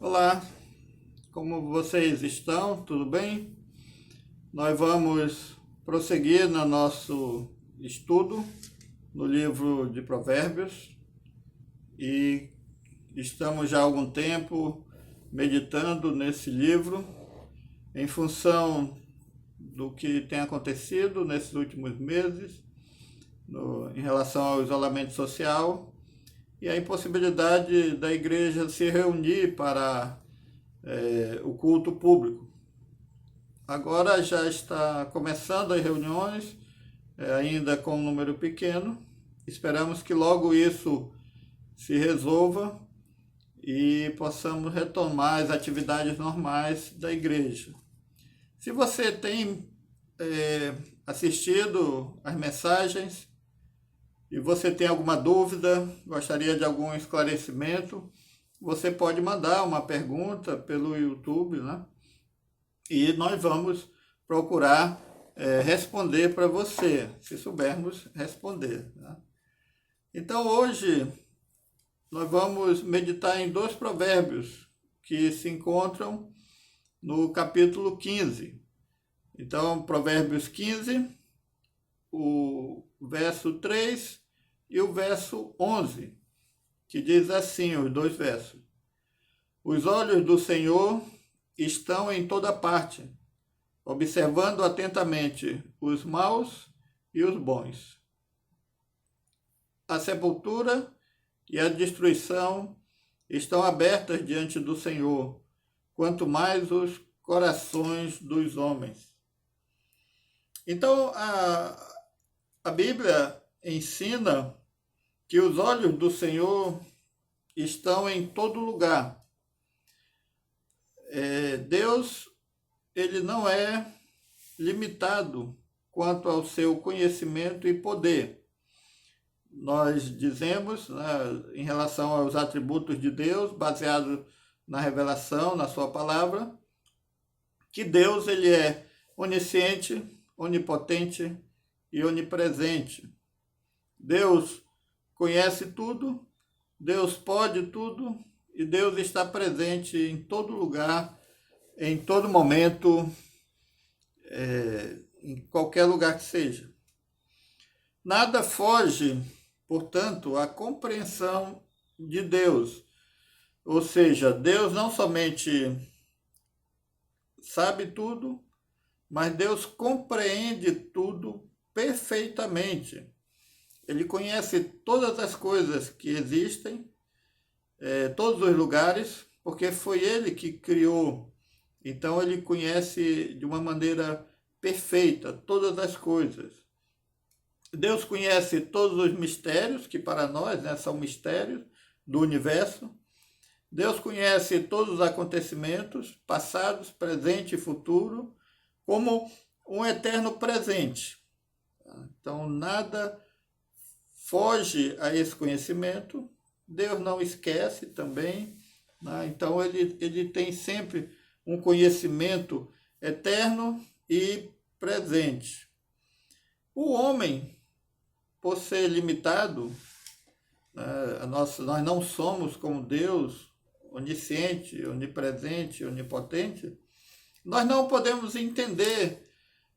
Olá, como vocês estão? Tudo bem? Nós vamos prosseguir no nosso estudo no livro de Provérbios e estamos já há algum tempo meditando nesse livro em função do que tem acontecido nesses últimos meses em relação ao isolamento social e a impossibilidade da igreja se reunir para o culto público. Agora já está começando as reuniões, ainda com um número pequeno. Esperamos que logo isso se resolva e possamos retomar as atividades normais da igreja. Se você tem assistido as mensagens e você tem alguma dúvida, gostaria de algum esclarecimento, você pode mandar uma pergunta pelo YouTube, né? E nós vamos procurar responder para você, se soubermos responder, né? Então hoje nós vamos meditar em 2 provérbios que se encontram no capítulo 15. Então, Provérbios 15, o verso 3 e o verso 11, que diz assim, os 2 versos. Os olhos do Senhor estão em toda parte, observando atentamente os maus e os bons. A sepultura e a destruição estão abertas diante do Senhor, quanto mais os corações dos homens. Então, a Bíblia ensina que os olhos do Senhor estão em todo lugar. Deus, ele não é limitado quanto ao seu conhecimento e poder. Nós dizemos, né, em relação aos atributos de Deus, baseado na revelação, na sua palavra, que Deus ele é onisciente, onipotente e onipresente. Deus conhece tudo, Deus pode tudo e Deus está presente em todo lugar, em todo momento, em qualquer lugar que seja. Nada foge, portanto, à compreensão de Deus. Ou seja, Deus não somente sabe tudo, mas Deus compreende tudo perfeitamente. Ele conhece todas as coisas que existem, todos os lugares, porque foi Ele que criou. Então Ele conhece de uma maneira perfeita todas as coisas. Deus conhece todos os mistérios, que para nós, né, são mistérios do universo. Deus conhece todos os acontecimentos, passados, presente e futuro, como um eterno presente. Então, nada foge a esse conhecimento. Deus não esquece também, né? Então, ele tem sempre um conhecimento eterno e presente. O homem, por ser limitado, nós não somos como Deus, onisciente, onipresente, onipotente, nós não podemos entender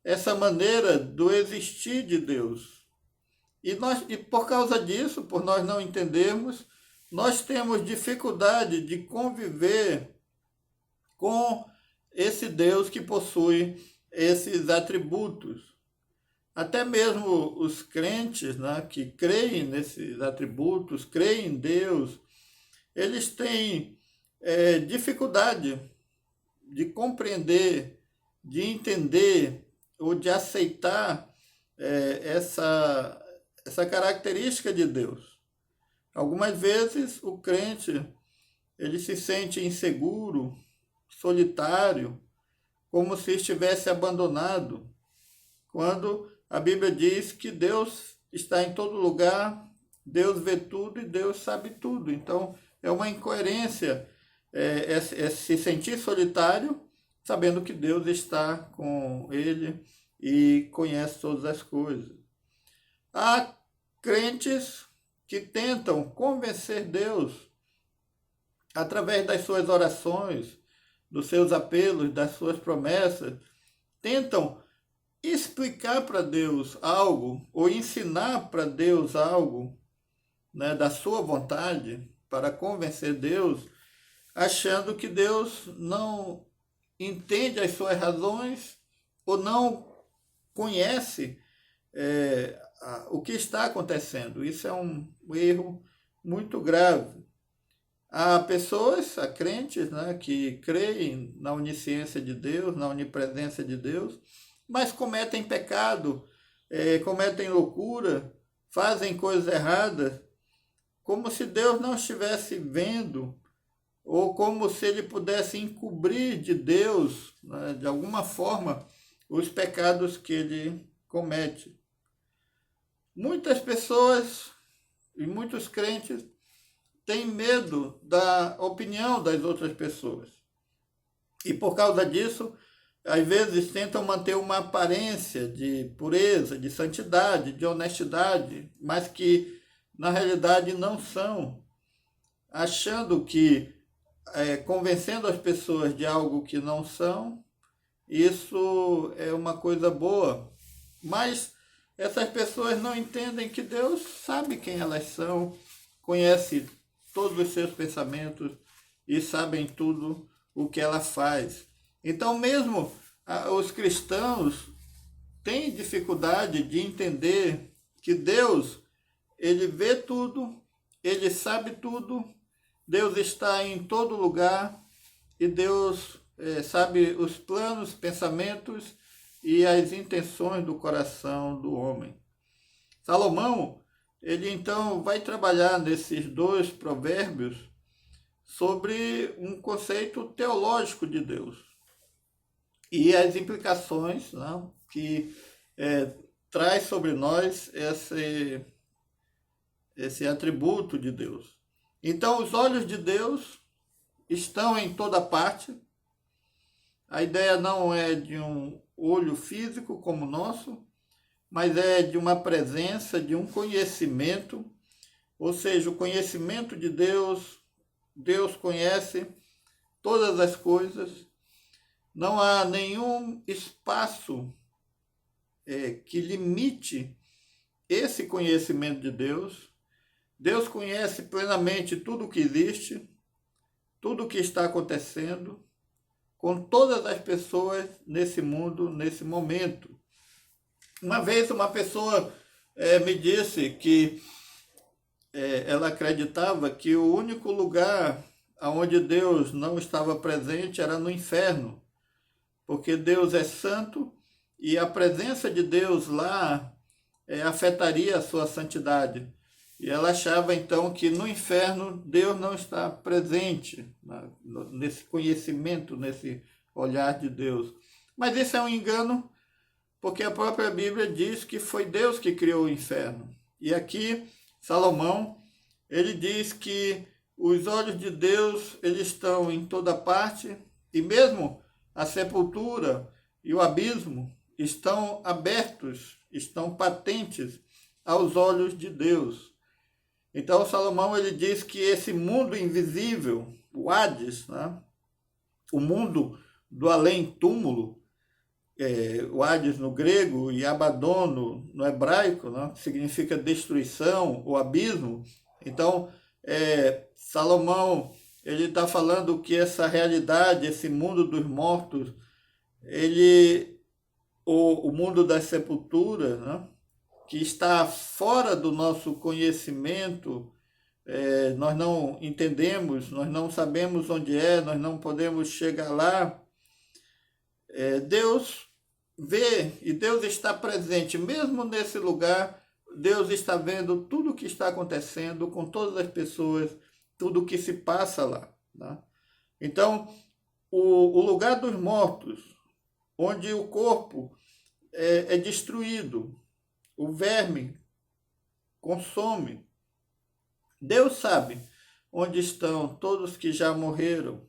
essa maneira do existir de Deus. E por causa disso, por nós não entendermos, nós temos dificuldade de conviver com esse Deus que possui esses atributos. Até mesmo os crentes, né, que creem nesses atributos, creem em Deus, eles têm dificuldade de compreender, de entender ou de aceitar essa característica de Deus. Algumas vezes o crente ele se sente inseguro, solitário, como se estivesse abandonado, quando a Bíblia diz que Deus está em todo lugar, Deus vê tudo e Deus sabe tudo. Então é uma incoerência se sentir solitário, sabendo que Deus está com ele e conhece todas as coisas. Há crentes que tentam convencer Deus através das suas orações, dos seus apelos, das suas promessas, tentam explicar para Deus algo ou ensinar para Deus algo, né, da sua vontade, para convencer Deus, achando que Deus não entende as suas razões ou não conhece o que está acontecendo. Isso é um erro muito grave. Há pessoas, há crentes, né, que creem na onisciência de Deus, na onipresença de Deus, mas cometem pecado, cometem loucura, fazem coisas erradas, como se Deus não estivesse vendo, ou como se ele pudesse encobrir de Deus, né, de alguma forma, os pecados que ele comete. Muitas pessoas e muitos crentes têm medo da opinião das outras pessoas. E por causa disso, às vezes tentam manter uma aparência de pureza, de santidade, de honestidade, mas que na realidade não são, achando que convencendo as pessoas de algo que não são, isso é uma coisa boa. Mas essas pessoas não entendem que Deus sabe quem elas são, conhece todos os seus pensamentos e sabem tudo o que ela faz. Então, mesmo os cristãos têm dificuldade de entender que Deus, ele vê tudo, ele sabe tudo, Deus está em todo lugar e Deus sabe os planos, pensamentos e as intenções do coração do homem. Salomão, ele então vai trabalhar nesses 2 provérbios sobre um conceito teológico de Deus e as implicações, né, que traz sobre nós esse atributo de Deus. Então, os olhos de Deus estão em toda parte. A ideia não é de um olho físico como o nosso, mas é de uma presença, de um conhecimento, ou seja, o conhecimento de Deus. Deus conhece todas as coisas. Não há nenhum espaço que limite esse conhecimento de Deus. Deus conhece plenamente tudo o que existe, tudo o que está acontecendo, com todas as pessoas nesse mundo, nesse momento. Uma vez uma pessoa me disse que ela acreditava que o único lugar onde Deus não estava presente era no inferno, porque Deus é santo e a presença de Deus lá afetaria a sua santidade. E ela achava então que no inferno Deus não está presente, né, nesse conhecimento, nesse olhar de Deus. Mas isso é um engano, porque a própria Bíblia diz que foi Deus que criou o inferno. E aqui Salomão, ele diz que os olhos de Deus, eles estão em toda parte, e mesmo a sepultura e o abismo estão abertos, estão patentes aos olhos de Deus. Então Salomão, ele diz que esse mundo invisível, o Hades, né, o mundo do além-túmulo, o Hades no grego e Abaddon no hebraico, né, que significa destruição, o abismo. Então, Salomão, ele está falando que essa realidade, esse mundo dos mortos, o mundo das sepulturas, né, que está fora do nosso conhecimento, nós não entendemos, nós não sabemos onde nós não podemos chegar lá. Deus vê e Deus está presente, mesmo nesse lugar, Deus está vendo tudo o que está acontecendo com todas as pessoas, tudo o que se passa lá, né? Então, o lugar dos mortos, onde o corpo é destruído, o verme consome. Deus sabe onde estão todos que já morreram,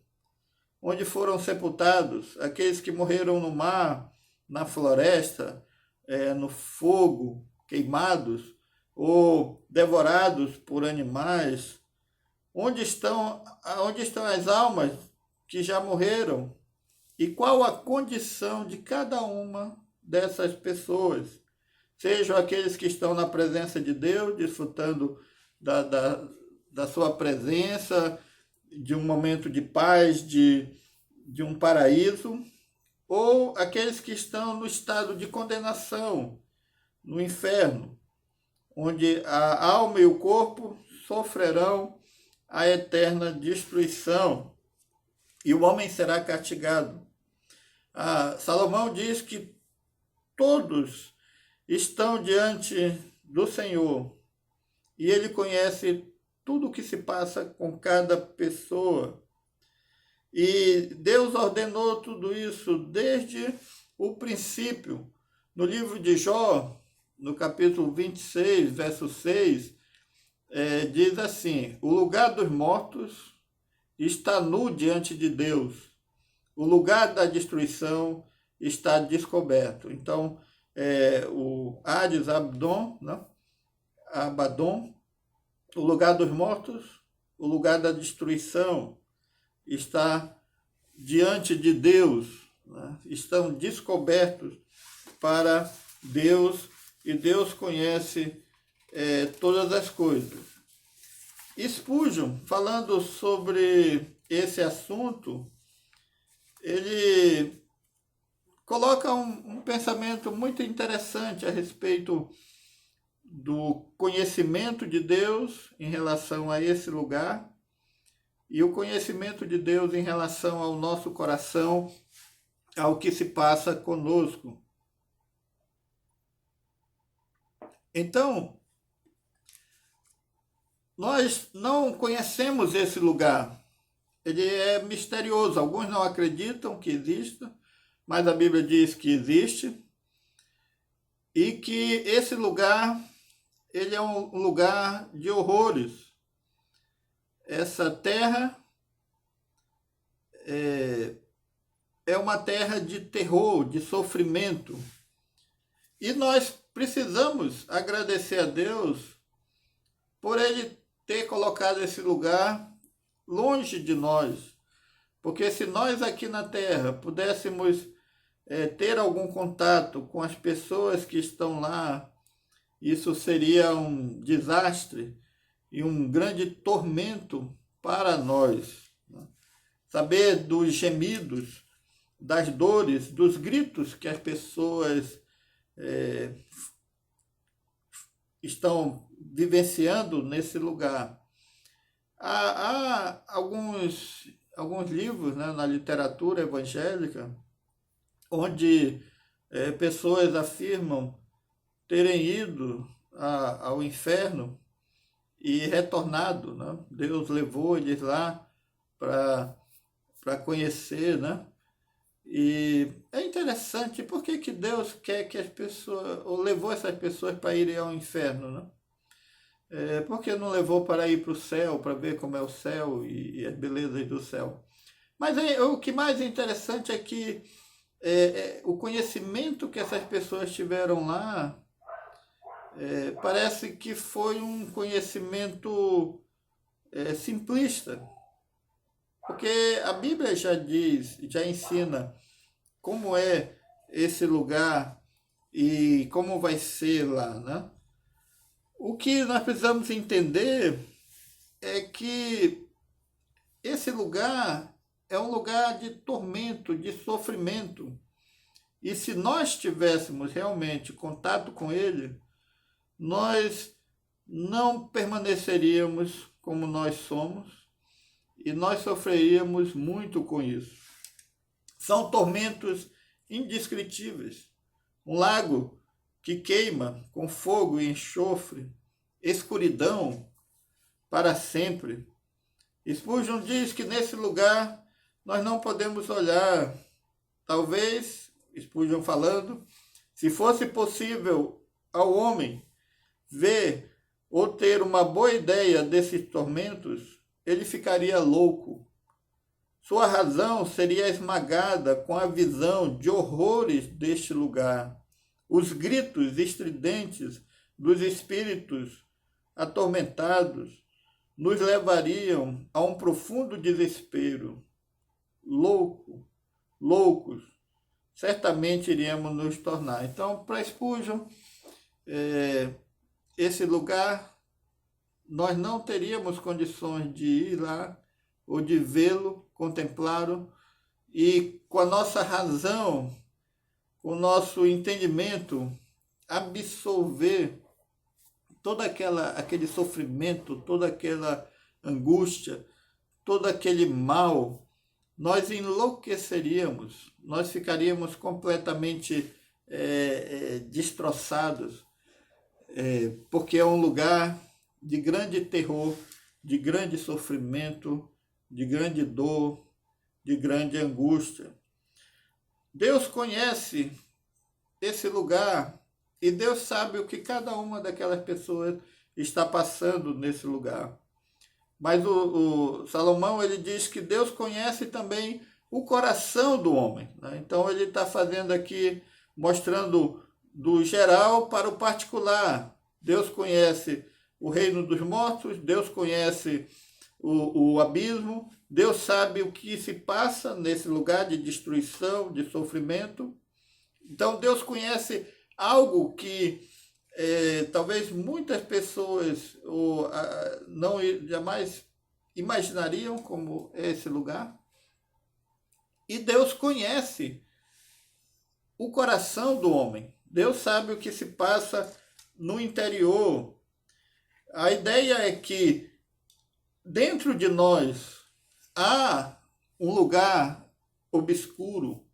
onde foram sepultados, aqueles que morreram no mar, na floresta, no fogo, queimados, ou devorados por animais, onde estão as almas que já morreram? E qual a condição de cada uma dessas pessoas? Sejam aqueles que estão na presença de Deus, desfrutando da sua presença, de um momento de paz, de um paraíso, ou aqueles que estão no estado de condenação, no inferno, onde a alma e o corpo sofrerão a eterna destruição e o homem será castigado. Salomão diz que todos estão diante do Senhor e ele conhece tudo o que se passa com cada pessoa. E Deus ordenou tudo isso desde o princípio. No livro de Jó, no capítulo 26, verso 6, diz assim: o lugar dos mortos está nu diante de Deus, o lugar da destruição está descoberto. Então, o Hades, Abdon, né? Abaddon, o lugar dos mortos, o lugar da destruição está diante de Deus, né? Estão descobertos para Deus e Deus conhece todas as coisas. Spurgeon, falando sobre esse assunto, ele coloca um pensamento muito interessante a respeito do conhecimento de Deus em relação a esse lugar e o conhecimento de Deus em relação ao nosso coração, ao que se passa conosco. Então, nós não conhecemos esse lugar. Ele é misterioso. Alguns não acreditam que exista, mas a Bíblia diz que existe. E que esse lugar, ele é um lugar de horrores. Essa terra é uma terra de terror, de sofrimento. E nós precisamos agradecer a Deus por Ele ter colocado esse lugar longe de nós. Porque se nós aqui na Terra pudéssemos ter algum contato com as pessoas que estão lá, isso seria um desastre e um grande tormento para nós. Saber dos gemidos, das dores, dos gritos que as pessoas estão vivenciando nesse lugar. Há alguns livros, né, na literatura evangélica onde pessoas afirmam terem ido ao inferno e retornado, né? Deus levou eles lá para conhecer, né? E é interessante, por que Deus quer que as pessoas, ou levou essas pessoas para irem ao inferno, né? Por que não levou para ir para o céu, para ver como é o céu e as belezas do céu? Mas o que mais é interessante é que o conhecimento que essas pessoas tiveram lá parece que foi um conhecimento simplista. Porque a Bíblia já diz, já ensina como é esse lugar e como vai ser lá, né? O que nós precisamos entender é que esse lugar é um lugar de tormento, de sofrimento. E se nós tivéssemos realmente contato com ele, nós não permaneceríamos como nós somos e nós sofreríamos muito com isso. São tormentos indescritíveis. Um lago que queima com fogo e enxofre, escuridão para sempre. Spurgeon diz que nesse lugar nós não podemos olhar. Talvez, Spurgeon falando, se fosse possível ao homem ver ou ter uma boa ideia desses tormentos, ele ficaria louco. Sua razão seria esmagada com a visão de horrores deste lugar. Os gritos estridentes dos espíritos atormentados nos levariam a um profundo desespero. Loucos, certamente iríamos nos tornar. Então, para Spurgeon, esse lugar, nós não teríamos condições de ir lá, ou de vê-lo, contemplá-lo, e com a nossa razão, com o nosso entendimento, absorver todo aquele sofrimento, toda aquela angústia, todo aquele mal, nós enlouqueceríamos, nós ficaríamos completamente destroçados, porque é um lugar de grande terror, de grande sofrimento, de grande dor, de grande angústia. Deus conhece esse lugar e Deus sabe o que cada uma daquelas pessoas está passando nesse lugar. Mas o Salomão, ele diz que Deus conhece também o coração do homem, né? Então ele está fazendo aqui, mostrando do geral para o particular. Deus conhece o reino dos mortos, Deus conhece o abismo, Deus sabe o que se passa nesse lugar de destruição, de sofrimento. Então Deus conhece algo que talvez muitas pessoas não jamais imaginariam como é esse lugar. E Deus conhece o coração do homem. Deus sabe o que se passa no interior. A ideia é que dentro de nós há um lugar obscuro,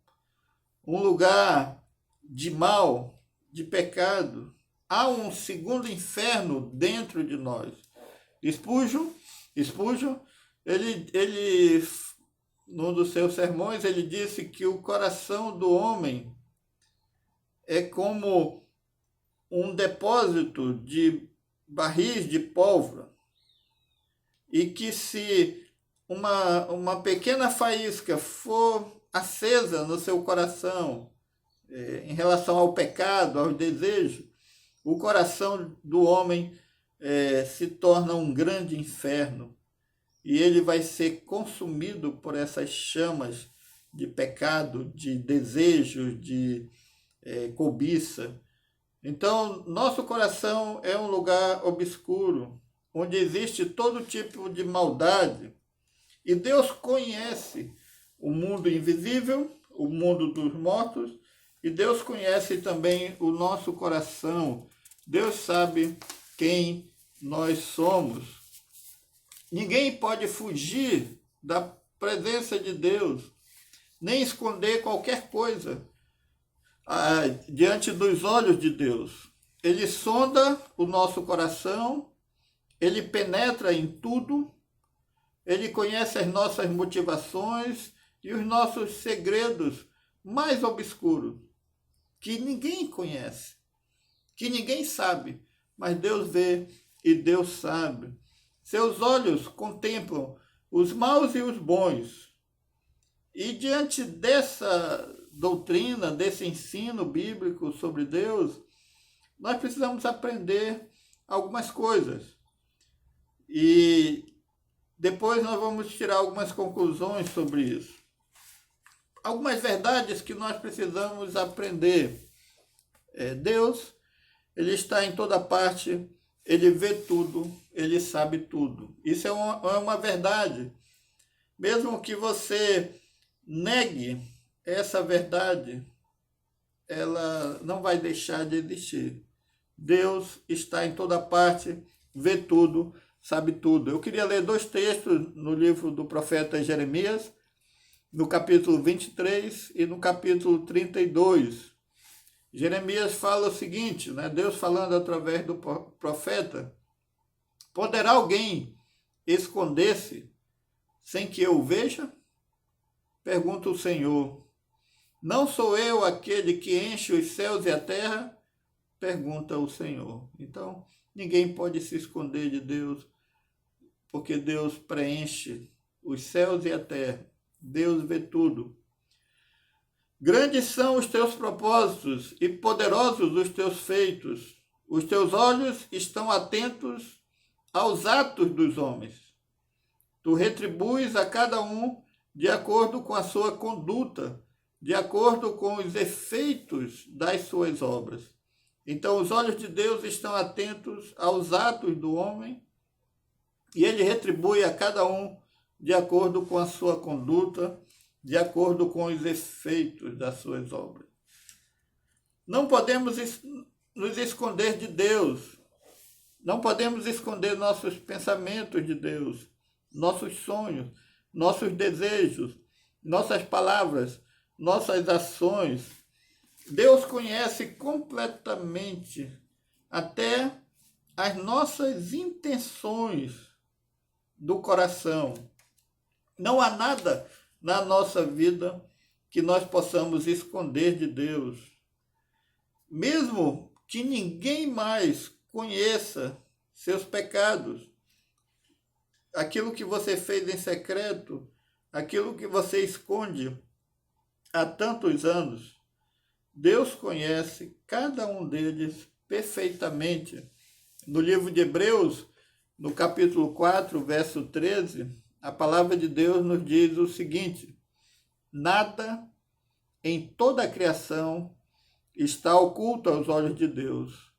um lugar de mal, de pecado. Há um segundo inferno dentro de nós. Spurgeon, ele num dos seus sermões, ele disse que o coração do homem é como um depósito de barris de pólvora, e que se uma pequena faísca for acesa no seu coração, em relação ao pecado, aos desejos, o coração do homem se torna um grande inferno, e ele vai ser consumido por essas chamas de pecado, de desejos, de cobiça. Então, nosso coração é um lugar obscuro, onde existe todo tipo de maldade, e Deus conhece o mundo invisível, o mundo dos mortos, e Deus conhece também o nosso coração. Deus sabe quem nós somos. Ninguém pode fugir da presença de Deus, nem esconder qualquer coisa diante dos olhos de Deus. Ele sonda o nosso coração, ele penetra em tudo, ele conhece as nossas motivações e os nossos segredos mais obscuros, que ninguém conhece, que ninguém sabe, mas Deus vê e Deus sabe. Seus olhos contemplam os maus e os bons. E diante dessa doutrina, desse ensino bíblico sobre Deus, nós precisamos aprender algumas coisas. E depois nós vamos tirar algumas conclusões sobre isso. Algumas verdades que nós precisamos aprender. Deus, ele está em toda parte, ele vê tudo, ele sabe tudo. Isso é uma verdade. Mesmo que você negue essa verdade, ela não vai deixar de existir. Deus está em toda parte, vê tudo, sabe tudo. Eu queria ler 2 textos no livro do profeta Jeremias, no capítulo 23 e no capítulo 32. Jeremias fala o seguinte, né? Deus falando através do profeta: poderá alguém esconder-se sem que eu o veja? Pergunta o Senhor. Não sou eu aquele que enche os céus e a terra? Pergunta o Senhor. Então, ninguém pode se esconder de Deus, porque Deus preenche os céus e a terra. Deus vê tudo. Grandes são os teus propósitos e poderosos os teus feitos. Os teus olhos estão atentos aos atos dos homens. Tu retribuis a cada um de acordo com a sua conduta, de acordo com os efeitos das suas obras. Então, os olhos de Deus estão atentos aos atos do homem e ele retribui a cada um de acordo com a sua conduta, de acordo com os efeitos das suas obras. Não podemos nos esconder de Deus, não podemos esconder nossos pensamentos de Deus, nossos sonhos, nossos desejos, nossas palavras, nossas ações. Deus conhece completamente até as nossas intenções do coração. Não há nada na nossa vida que nós possamos esconder de Deus. Mesmo que ninguém mais conheça seus pecados, aquilo que você fez em secreto, aquilo que você esconde há tantos anos, Deus conhece cada um deles perfeitamente. No livro de Hebreus, no capítulo 4, verso 13, a palavra de Deus nos diz o seguinte: nada em toda a criação está oculto aos olhos de Deus.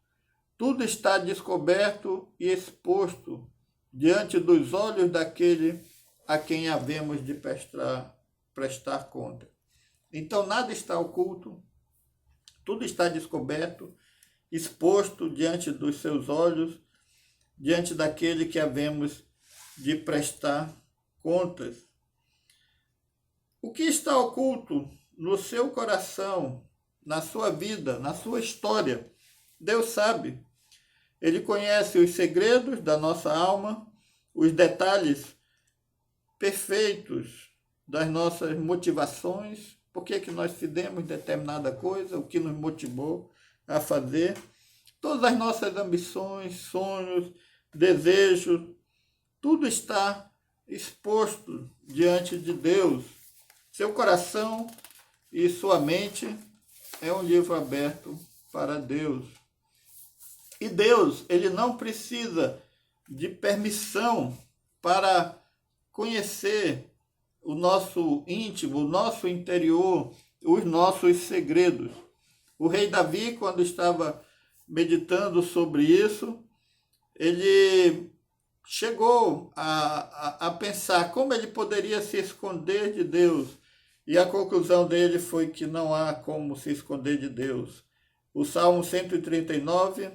Tudo está descoberto e exposto diante dos olhos daquele a quem havemos de prestar conta. Então, nada está oculto, tudo está descoberto, exposto diante dos seus olhos, diante daquele que havemos de prestar contas. O que está oculto no seu coração, na sua vida, na sua história, Deus sabe. Ele conhece os segredos da nossa alma, os detalhes perfeitos das nossas motivações, por que nós fizemos determinada coisa, o que nos motivou a fazer, todas as nossas ambições, sonhos, desejos, tudo está exposto diante de Deus. Seu coração e sua mente é um livro aberto para Deus. E Deus, ele não precisa de permissão para conhecer o nosso íntimo, o nosso interior, os nossos segredos. O rei Davi, quando estava meditando sobre isso, ele chegou a pensar como ele poderia se esconder de Deus. E a conclusão dele foi que não há como se esconder de Deus. O Salmo 139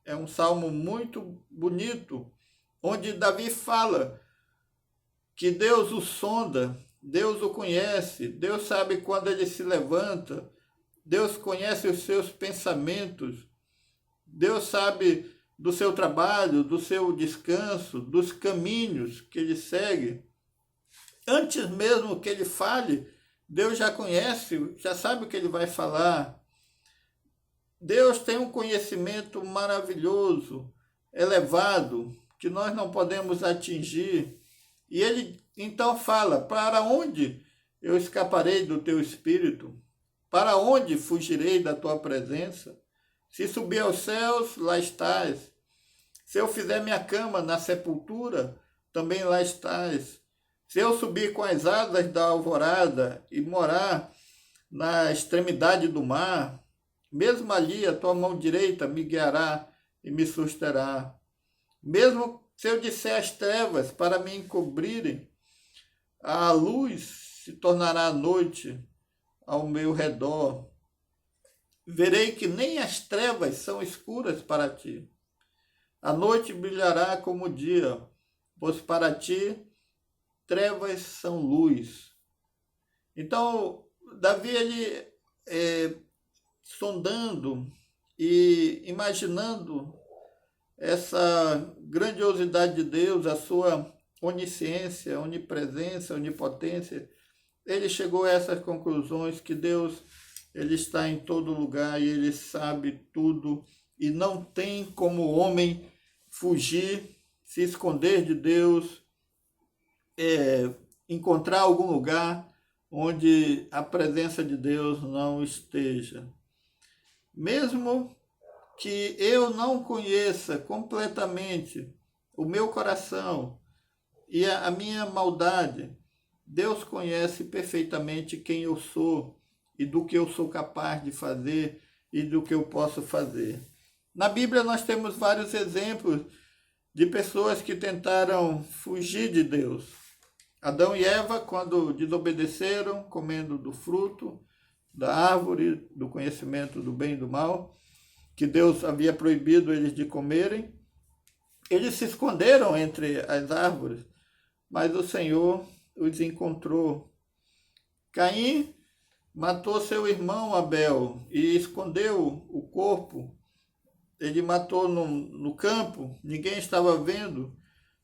é um salmo muito bonito, onde Davi fala que Deus o sonda, Deus o conhece, Deus sabe quando ele se levanta, Deus conhece os seus pensamentos, Deus sabe do seu trabalho, do seu descanso, dos caminhos que ele segue. Antes mesmo que ele fale, Deus já conhece, já sabe o que ele vai falar. Deus tem um conhecimento maravilhoso, elevado, que nós não podemos atingir. E ele então fala: para onde eu escaparei do teu espírito? Para onde fugirei da tua presença? Se subir aos céus, lá estás. Se eu fizer minha cama na sepultura, também lá estás. Se eu subir com as asas da alvorada e morar na extremidade do mar, mesmo ali a tua mão direita me guiará e me susterá. Mesmo se eu disser às trevas para me encobrirem, a luz se tornará noite ao meu redor. Verei que nem as trevas são escuras para ti. A noite brilhará como o dia, pois para ti trevas são luz. Então, Davi, ele sondando e imaginando essa grandiosidade de Deus, a sua onisciência, onipresença, onipotência, ele chegou a essas conclusões que Deus, ele está em todo lugar e ele sabe tudo e não tem como o homem fugir, se esconder de Deus, encontrar algum lugar onde a presença de Deus não esteja. Mesmo que eu não conheça completamente o meu coração e a minha maldade. Deus conhece perfeitamente quem eu sou e do que eu sou capaz de fazer e do que eu posso fazer. Na Bíblia nós temos vários exemplos de pessoas que tentaram fugir de Deus. Adão e Eva, quando desobedeceram, comendo do fruto da árvore do conhecimento do bem e do mal, que Deus havia proibido eles de comerem, eles se esconderam entre as árvores, mas o Senhor os encontrou. Caim matou seu irmão Abel e escondeu o corpo. Ele matou no campo, ninguém estava vendo,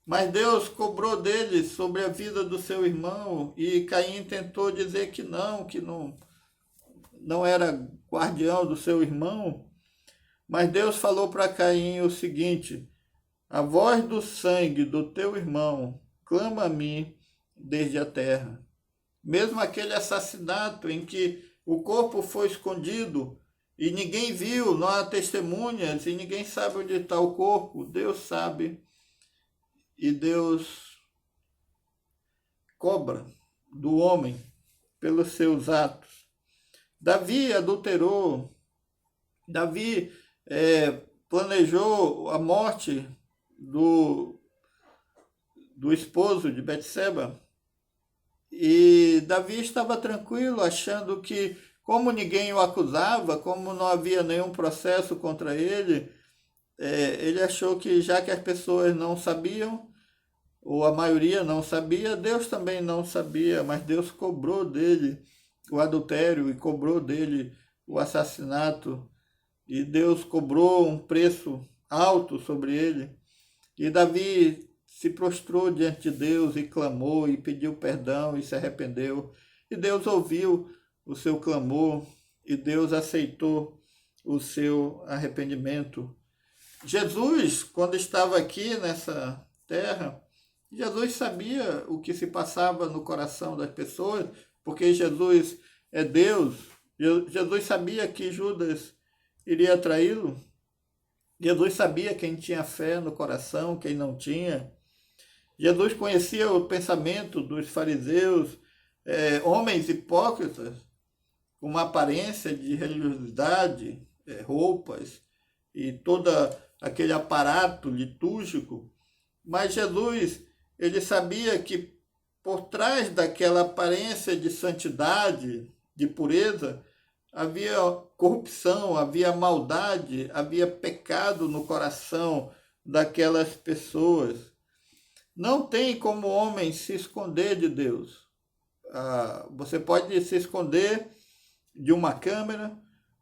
mas Deus cobrou dele sobre a vida do seu irmão e Caim tentou dizer que não era guardião do seu irmão. Mas Deus falou para Caim o seguinte: a voz do sangue do teu irmão clama a mim desde a terra. Mesmo aquele assassinato em que o corpo foi escondido e ninguém viu, não há testemunhas e ninguém sabe onde está o corpo, Deus sabe e Deus cobra do homem pelos seus atos. Davi adulterou, Davi planejou a morte do esposo de Betseba. E Davi estava tranquilo, achando que, como ninguém o acusava, como não havia nenhum processo contra ele, ele achou que, já que as pessoas não sabiam, ou a maioria não sabia, Deus também não sabia, mas Deus cobrou dele o adultério e cobrou dele o assassinato, e Deus cobrou um preço alto sobre ele. E Davi se prostrou diante de Deus e clamou e pediu perdão e se arrependeu. E Deus ouviu o seu clamor e Deus aceitou o seu arrependimento. Jesus, quando estava aqui nessa terra, Jesus sabia o que se passava no coração das pessoas, porque Jesus é Deus. Jesus sabia que Judas iria traí-lo. Jesus sabia quem tinha fé no coração, quem não tinha. Jesus conhecia o pensamento dos fariseus, homens hipócritas, com uma aparência de religiosidade, roupas e todo aquele aparato litúrgico. Mas Jesus, ele sabia que por trás daquela aparência de santidade, de pureza, havia corrupção, havia maldade, havia pecado no coração daquelas pessoas. Não tem como homem se esconder de Deus. Você pode se esconder de uma câmera,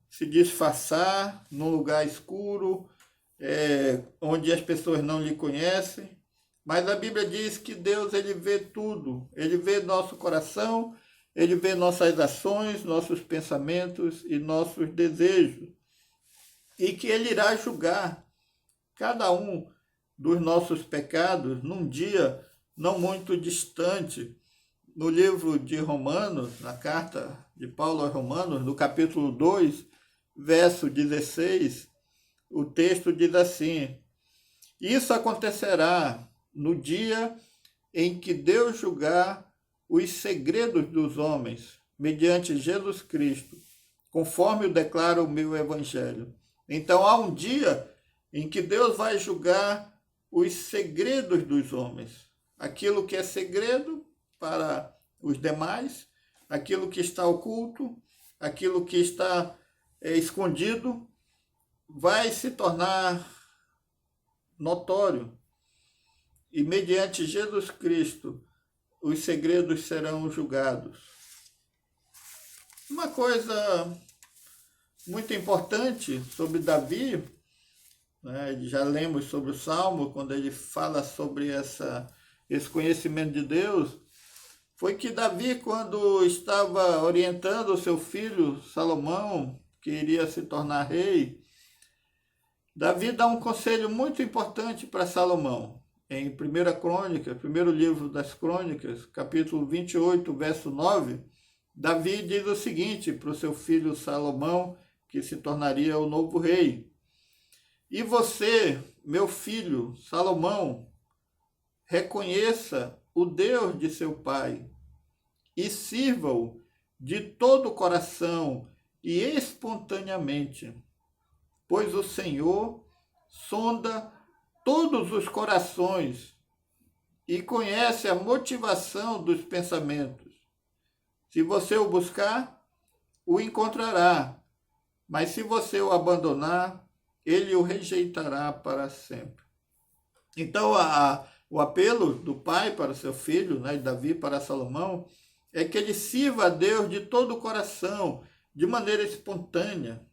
se disfarçar num lugar escuro, onde as pessoas não lhe conhecem, mas a Bíblia diz que Deus, ele vê tudo, ele vê nosso coração, ele vê nossas ações, nossos pensamentos e nossos desejos, e que ele irá julgar cada um dos nossos pecados num dia não muito distante. No livro de Romanos, na carta de Paulo aos Romanos, no capítulo 2, verso 16, o texto diz assim: isso acontecerá no dia em que Deus julgar os segredos dos homens, mediante Jesus Cristo, conforme o declara o meu evangelho. Então há um dia em que Deus vai julgar os segredos dos homens. Aquilo que é segredo para os demais, aquilo que está oculto, aquilo que está escondido, vai se tornar notório. E mediante Jesus Cristo, os segredos serão julgados. Uma coisa muito importante sobre Davi, já lemos sobre o Salmo, quando ele fala sobre esse conhecimento de Deus, foi que Davi, quando estava orientando o seu filho Salomão, que iria se tornar rei, Davi dá um conselho muito importante para Salomão. Em 1 Crônica, primeiro livro das Crônicas, capítulo 28, verso 9, Davi diz o seguinte para o seu filho Salomão, que se tornaria o novo rei: e você, meu filho Salomão, reconheça o Deus de seu pai e sirva-o de todo o coração e espontaneamente, pois o Senhor sonda todos os corações e conhece a motivação dos pensamentos. Se você o buscar, o encontrará, mas se você o abandonar, ele o rejeitará para sempre. Então, o apelo do pai para o seu filho, né, Davi para Salomão, é que ele sirva a Deus de todo o coração, de maneira espontânea,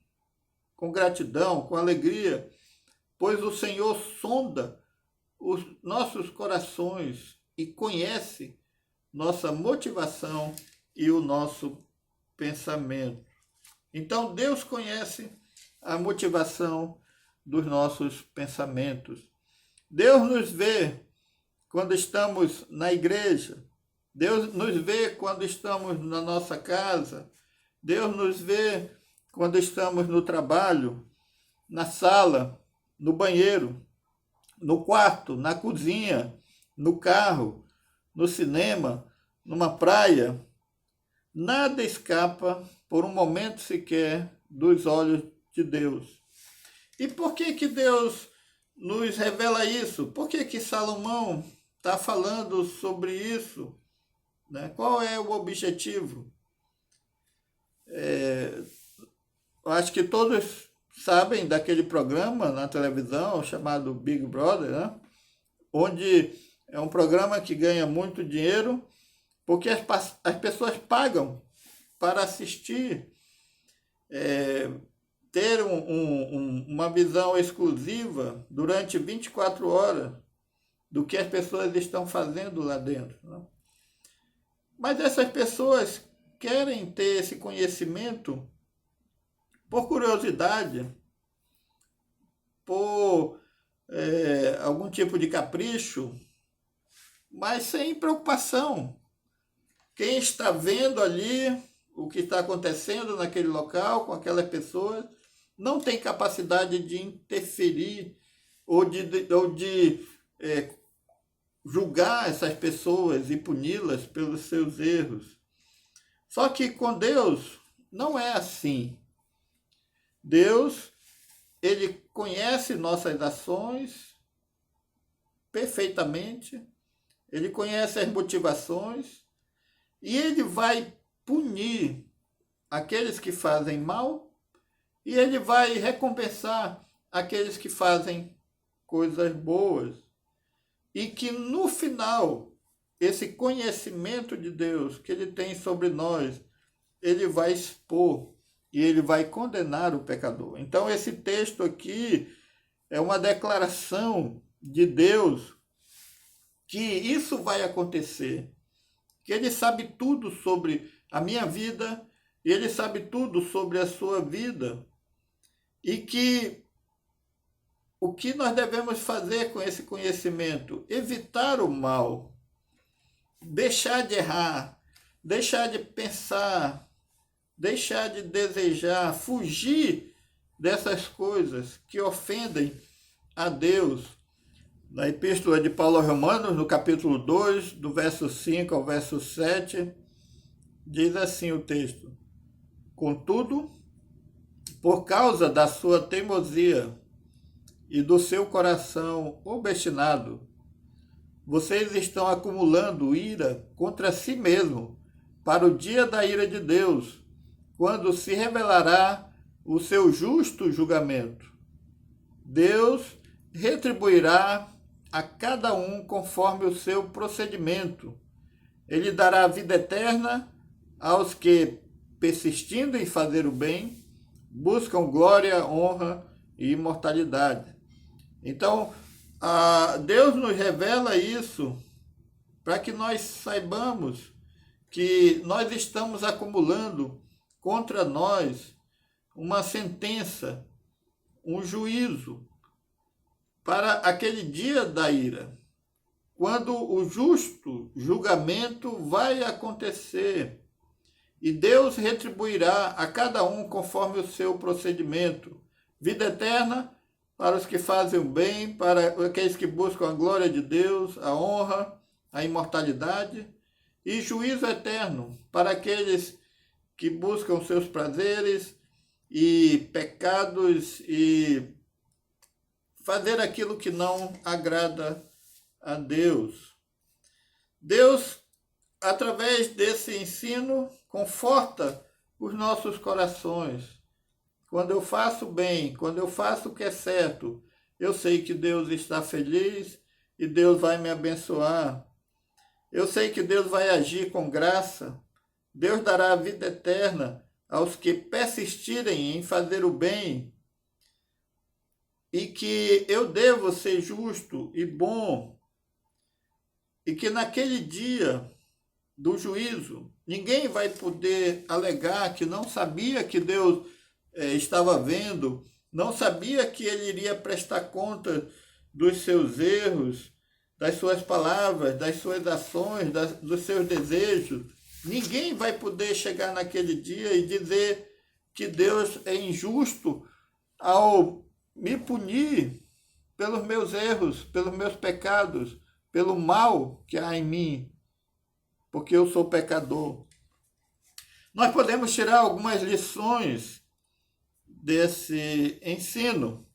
com gratidão, com alegria, pois o Senhor sonda os nossos corações e conhece nossa motivação e o nosso pensamento. Então, Deus conhece a motivação dos nossos pensamentos. Deus nos vê quando estamos na igreja. Deus nos vê quando estamos na nossa casa. Deus nos vê quando estamos no trabalho, na sala, no banheiro, no quarto, na cozinha, no carro, no cinema, numa praia. Nada escapa por um momento sequer dos olhos de Deus. E por que Deus nos revela isso? Por que Salomão está falando sobre isso? Né? Qual é o objetivo? Eu acho que todos sabem daquele programa na televisão chamado Big Brother, né? Onde é um programa que ganha muito dinheiro porque as pessoas pagam para assistir, ter uma visão exclusiva durante 24 horas do que as pessoas estão fazendo lá dentro. Né? Mas essas pessoas querem ter esse conhecimento por curiosidade, por algum tipo de capricho, mas sem preocupação. Quem está vendo ali o que está acontecendo naquele local com aquelas pessoas não tem capacidade de interferir ou de julgar essas pessoas e puni-las pelos seus erros. Só que com Deus não é assim. Deus, ele conhece nossas ações perfeitamente, ele conhece as motivações e ele vai punir aqueles que fazem mal e ele vai recompensar aqueles que fazem coisas boas. E que no final, esse conhecimento de Deus que ele tem sobre nós, ele vai expor e ele vai condenar o pecador. Então esse texto aqui é uma declaração de Deus que isso vai acontecer, que ele sabe tudo sobre a minha vida, ele sabe tudo sobre a sua vida, e que o que nós devemos fazer com esse conhecimento? Evitar o mal, deixar de errar, deixar de pensar, deixar de desejar, fugir dessas coisas que ofendem a Deus. Na Epístola de Paulo aos Romanos, no capítulo 2, do verso 5 ao verso 7, diz assim o texto: Contudo, por causa da sua teimosia e do seu coração obstinado, vocês estão acumulando ira contra si mesmo para o dia da ira de Deus, quando se revelará o seu justo julgamento. Deus retribuirá a cada um conforme o seu procedimento. Ele dará vida eterna aos que, persistindo em fazer o bem, buscam glória, honra e imortalidade. Então, Deus nos revela isso para que nós saibamos que nós estamos acumulando contra nós uma sentença, um juízo para aquele dia da ira, quando o justo julgamento vai acontecer e Deus retribuirá a cada um conforme o seu procedimento, vida eterna para os que fazem o bem, para aqueles que buscam a glória de Deus, a honra, a imortalidade, e juízo eterno para aqueles que buscam seus prazeres e pecados e fazer aquilo que não agrada a Deus. Deus, através desse ensino, conforta os nossos corações. Quando eu faço bem, quando eu faço o que é certo, eu sei que Deus está feliz e Deus vai me abençoar. Eu sei que Deus vai agir com graça. Deus dará a vida eterna aos que persistirem em fazer o bem. E que eu devo ser justo e bom. E que naquele dia do juízo, ninguém vai poder alegar que não sabia que Deus estava vendo, não sabia que ele iria prestar conta dos seus erros, das suas palavras, das suas ações, dos seus desejos. Ninguém vai poder chegar naquele dia e dizer que Deus é injusto ao me punir pelos meus erros, pelos meus pecados, pelo mal que há em mim, porque eu sou pecador. Nós podemos tirar algumas lições desse ensino.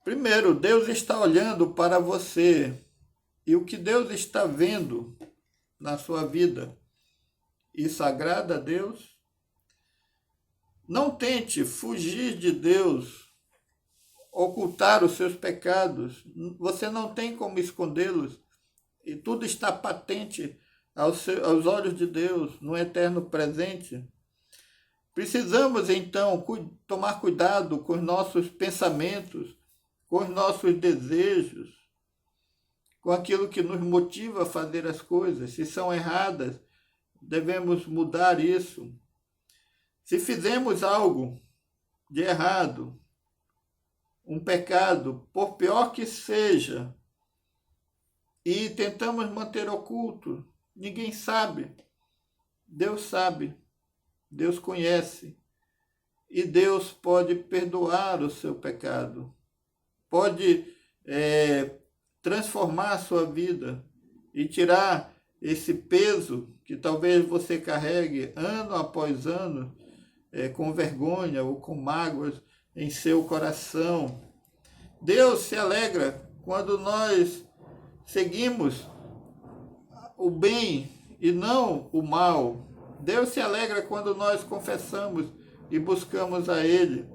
Primeiro, Deus está olhando para você e o que Deus está vendo na sua vida, isso agrada a Deus? Não tente fugir de Deus, ocultar os seus pecados. Você não tem como escondê-los. E tudo está patente aos olhos de Deus, no eterno presente. Precisamos, então, tomar cuidado com os nossos pensamentos, com os nossos desejos, com aquilo que nos motiva a fazer as coisas. Se são erradas, devemos mudar isso. Se fizemos algo de errado, um pecado, por pior que seja, e tentamos manter oculto, ninguém sabe. Deus sabe, Deus conhece, e Deus pode perdoar o seu pecado, pode transformar a sua vida e tirar esse peso que talvez você carregue ano após ano, com vergonha ou com mágoas em seu coração. Deus se alegra quando nós seguimos o bem e não o mal. Deus se alegra quando nós confessamos e buscamos a Ele.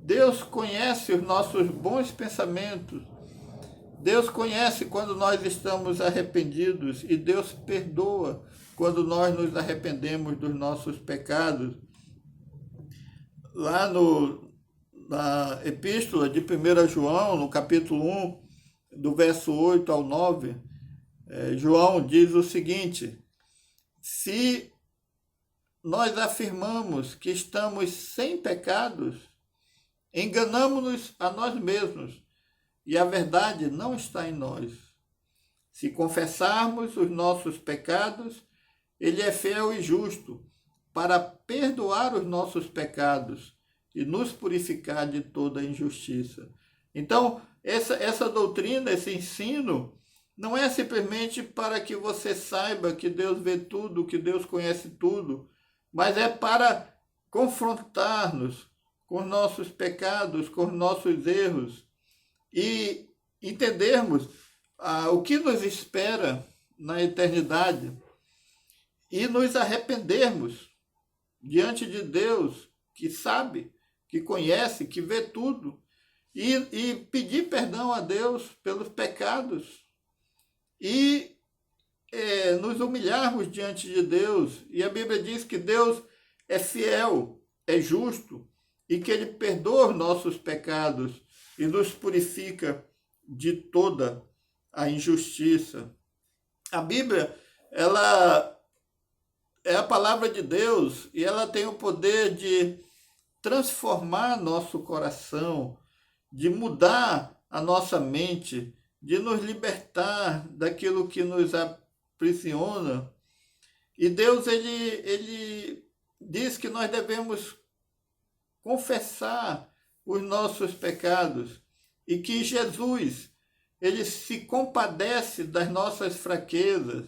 Deus conhece os nossos bons pensamentos. Deus conhece quando nós estamos arrependidos e Deus perdoa quando nós nos arrependemos dos nossos pecados. Lá na epístola de 1 João, no capítulo 1, do verso 8 ao 9, João diz o seguinte: se nós afirmamos que estamos sem pecados, enganamo-nos a nós mesmos e a verdade não está em nós. Se confessarmos os nossos pecados, Ele é fiel e justo para perdoar os nossos pecados e nos purificar de toda injustiça. Então, essa doutrina, esse ensino, não é simplesmente para que você saiba que Deus vê tudo, que Deus conhece tudo, mas é para confrontar-nos com os nossos pecados, com os nossos erros e entendermos o que nos espera na eternidade e nos arrependermos diante de Deus, que sabe, que conhece, que vê tudo, e pedir perdão a Deus pelos pecados e nos humilharmos diante de Deus. E a Bíblia diz que Deus é fiel, é justo e que Ele perdoa os nossos pecados e nos purifica de toda a injustiça. A Bíblia, ela é a palavra de Deus e ela tem o poder de transformar nosso coração, de mudar a nossa mente, de nos libertar daquilo que nos aprisiona. E Deus, ele diz que nós devemos confessar os nossos pecados e que Jesus, ele se compadece das nossas fraquezas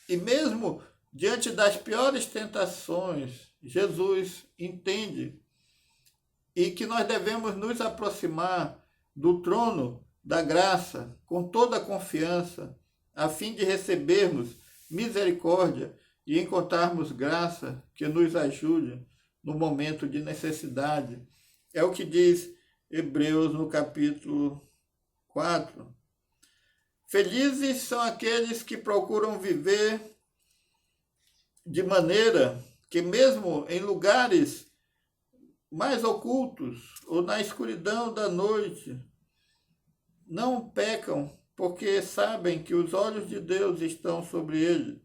e mesmo diante das piores tentações, Jesus entende e que nós devemos nos aproximar do trono da graça com toda a confiança, a fim de recebermos misericórdia e encontrarmos graça que nos ajude no momento de necessidade. É o que diz Hebreus no capítulo 4. Felizes são aqueles que procuram viver de maneira que mesmo em lugares mais ocultos ou na escuridão da noite, não pecam porque sabem que os olhos de Deus estão sobre eles.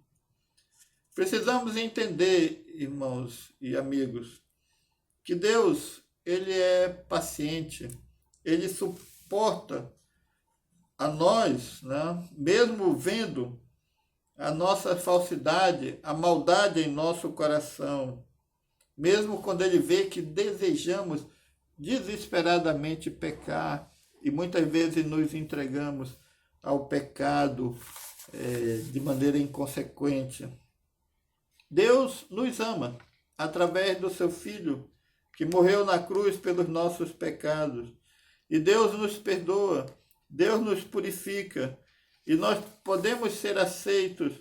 Precisamos entender, irmãos e amigos, que Deus, ele é paciente, ele suporta a nós, né? Mesmo vendo a nossa falsidade, a maldade em nosso coração, mesmo quando ele vê que desejamos desesperadamente pecar e muitas vezes nos entregamos ao pecado de maneira inconsequente. Deus nos ama através do seu Filho, que morreu na cruz pelos nossos pecados. E Deus nos perdoa, Deus nos purifica, e nós podemos ser aceitos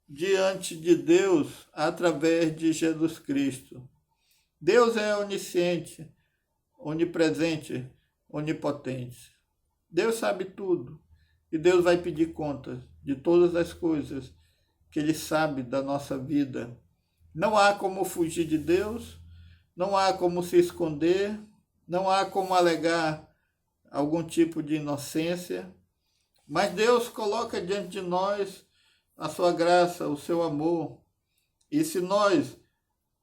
diante de Deus através de Jesus Cristo. Deus é onisciente, onipresente, onipotente. Deus sabe tudo e Deus vai pedir contas de todas as coisas que Ele sabe da nossa vida. Não há como fugir de Deus, não há como se esconder, não há como alegar algum tipo de inocência, mas Deus coloca diante de nós a sua graça, o seu amor. E se nós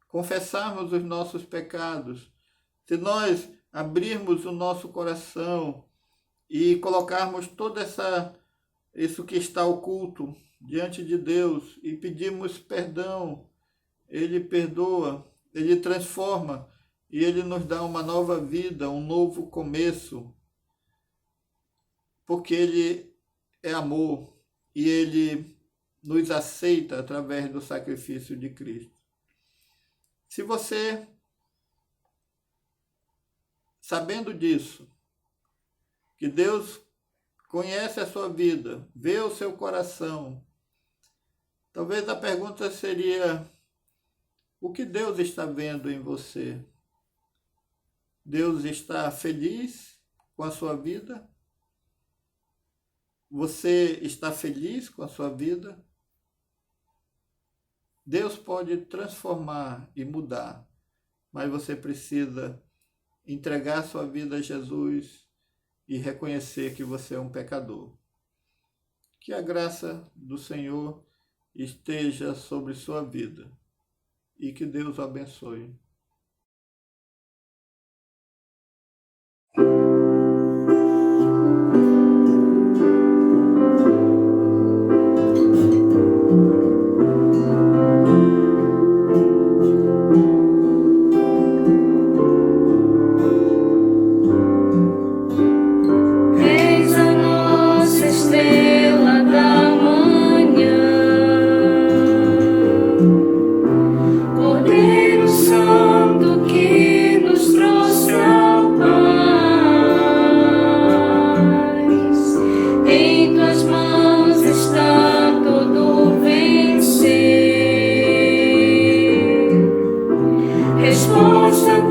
confessarmos os nossos pecados, se nós abrirmos o nosso coração e colocarmos todo isso que está oculto diante de Deus e pedirmos perdão, Ele perdoa, Ele transforma e Ele nos dá uma nova vida, um novo começo, porque Ele é amor e Ele nos aceita através do sacrifício de Cristo. Se você, sabendo disso, que Deus conhece a sua vida, vê o seu coração, talvez a pergunta seria: o que Deus está vendo em você? Deus está feliz com a sua vida? Você está feliz com a sua vida? Deus pode transformar e mudar, mas você precisa entregar sua vida a Jesus e reconhecer que você é um pecador. Que a graça do Senhor esteja sobre sua vida e que Deus o abençoe. Resposta a